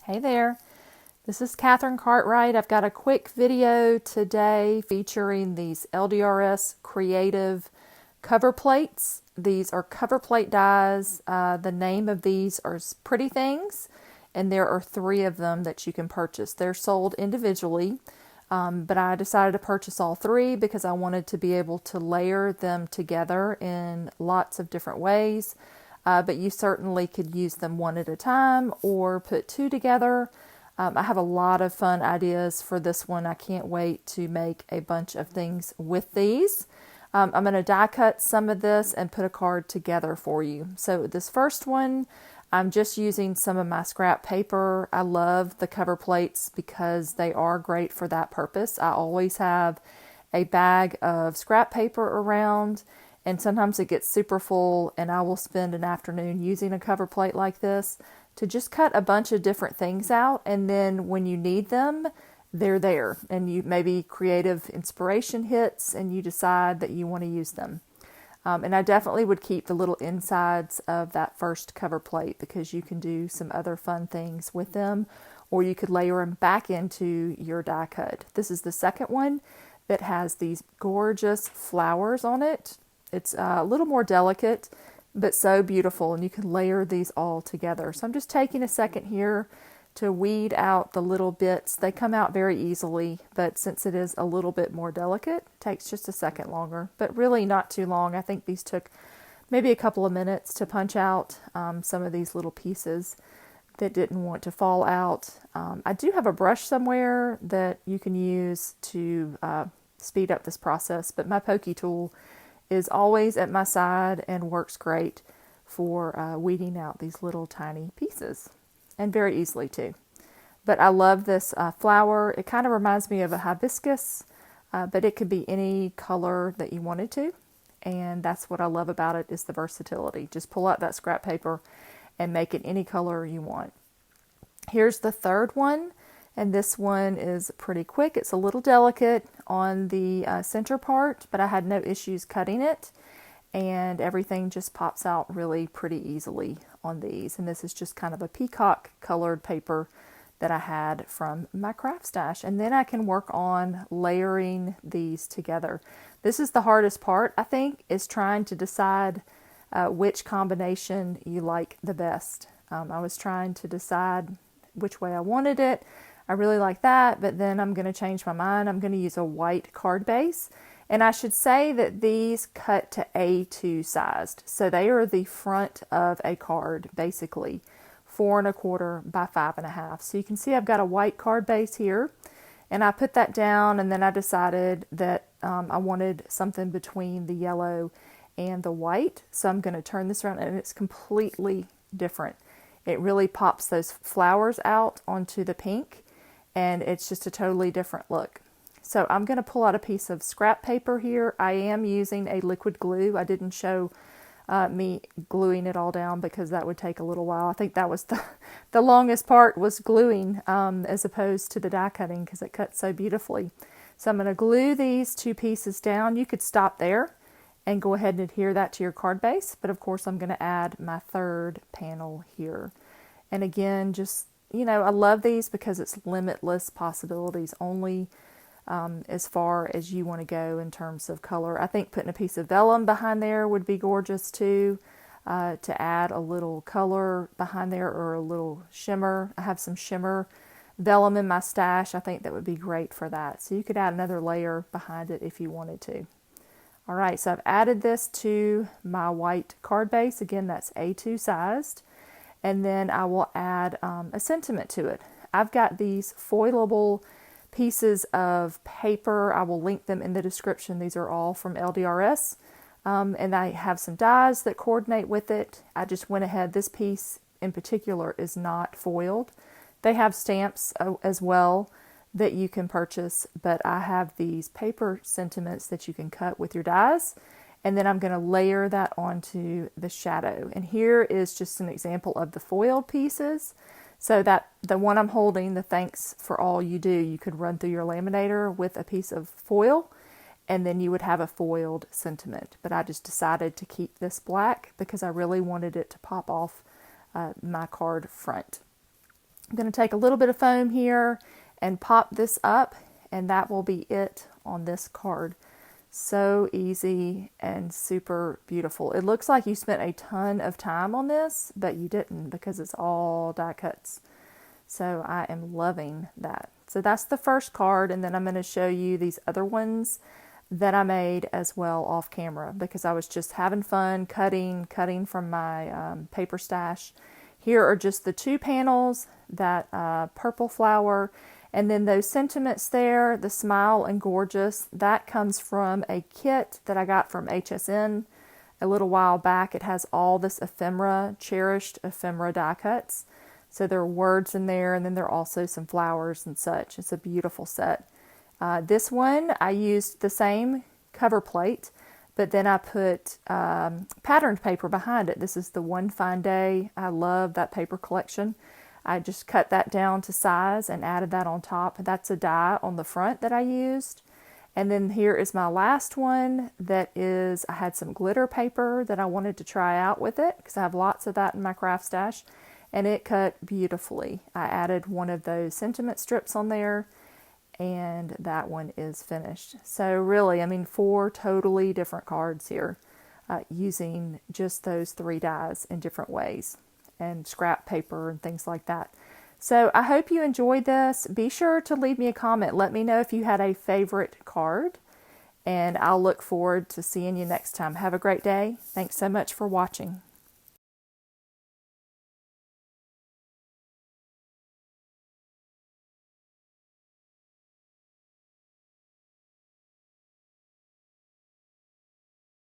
Hey there, this is Katherine Cartwright. I've got a quick video today featuring these Ldrs creative cover plates. These are cover plate dies. The name of these are Pretty Things, and there are 3 of them that you can purchase. They're sold individually, but I decided to purchase all 3 because I wanted to be able to layer them together in lots of different ways. But you certainly could use them one at a time or put 2 together. I have a lot of fun ideas for this one. I can't wait to make a bunch of things with these. I'm going to die cut some of this and put a card together for you. So this first one, I'm just using some of my scrap paper. I love the cover plates because they are great for that purpose. I always have a bag of scrap paper around, and sometimes it gets super full, and I will spend an afternoon using a cover plate like this to just cut a bunch of different things out, and then when you need them, they're there, and you maybe creative inspiration hits, and you decide that you want to use them. And I definitely would keep the little insides of that first cover plate because you can do some other fun things with them, or you could layer them back into your die cut. This is the second one that has these gorgeous flowers on it. It's a little more delicate, but so beautiful, and you can layer these all together. So I'm just taking a second here to weed out the little bits. They come out very easily, but since it is a little bit more delicate, it takes just a second longer, but really not too long. I think these took maybe a couple of minutes to punch out some of these little pieces that didn't want to fall out. I do have a brush somewhere that you can use to speed up this process, but my pokey tool is always at my side and works great for weeding out these little tiny pieces, and very easily too. But I love this flower. It kind of reminds me of a hibiscus, but it could be any color that you wanted to, and that's what I love about it, is the versatility. Just pull out that scrap paper and make it any color you want. Here's the third one, and this one is pretty quick. It's a little delicate on the center part, but I had no issues cutting it, and everything just pops out really pretty easily on these. And this is just kind of a peacock colored paper that I had from my craft stash. And then I can work on layering these together. This is the hardest part, I think, is trying to decide which combination you like the best. I was trying to decide which way I wanted it. I really like that, but then I'm going to change my mind. I'm going to use a white card base. And I should say that these cut to A2 sized. So they are the front of a card, basically 4 1/4 by 5 1/2. So you can see I've got a white card base here, and I put that down, and then I decided that I wanted something between the yellow and the white. So I'm going to turn this around, and it's completely different. It really pops those flowers out onto the pink, and it's just a totally different look. So I'm going to pull out a piece of scrap paper here. I am using a liquid glue. I didn't show me gluing it all down because that would take a little while. I think that was the longest part, was gluing as opposed to the die cutting, because it cuts so beautifully. So I'm going to glue these 2 pieces down. You could stop there and go ahead and adhere that to your card base, but of course I'm going to add my third panel here. And again, just, you know, I love these because it's limitless possibilities, only as far as you want to go in terms of color. I think putting a piece of vellum behind there would be gorgeous too, to add a little color behind there, or a little shimmer. I have some shimmer vellum in my stash. I think that would be great for that. So you could add another layer behind it if you wanted to. All right, so I've added this to my white card base. Again, that's A2 sized. And then I will add a sentiment to it. I've got these foilable pieces of paper. I will link them in the description. These are all from Ldrs. And I have some dies that coordinate with it. I just went ahead. This piece in particular is not foiled. They have stamps as well that you can purchase, but I have these paper sentiments that you can cut with your dies. And then I'm going to layer that onto the shadow. And here is just an example of the foiled pieces. So that the one I'm holding, the thanks for all you do, you could run through your laminator with a piece of foil, and then you would have a foiled sentiment. But I just decided to keep this black because I really wanted it to pop off my card front. I'm going to take a little bit of foam here and pop this up, and that will be it on this card. So easy and super beautiful. It looks like you spent a ton of time on this, but you didn't because it's all die cuts. So I am loving that. So that's the first card, and then I'm going to show you these other ones that I made as well off camera because I was just having fun cutting from my paper stash. Here are just the 2 panels, that purple flower, and then those sentiments there, the smile and gorgeous, that comes from a kit that I got from HSN a little while back. It has all this ephemera, cherished ephemera die cuts. So there are words in there, and then there are also some flowers and such. It's a beautiful set. This one, I used the same cover plate, but then I put patterned paper behind it. This is the One Fine Day. I love that paper collection. I just cut that down to size and added that on top. That's a die on the front that I used. And then here is my last one that is, I had some glitter paper that I wanted to try out with it because I have lots of that in my craft stash. And it cut beautifully. I added one of those sentiment strips on there, and that one is finished. So really, I mean, 4 totally different cards here using just those 3 dies in different ways, and scrap paper and things like that. So I hope you enjoyed this. Be sure to leave me a comment. Let me know if you had a favorite card, and I'll look forward to seeing you next time. Have a great day. Thanks so much for watching.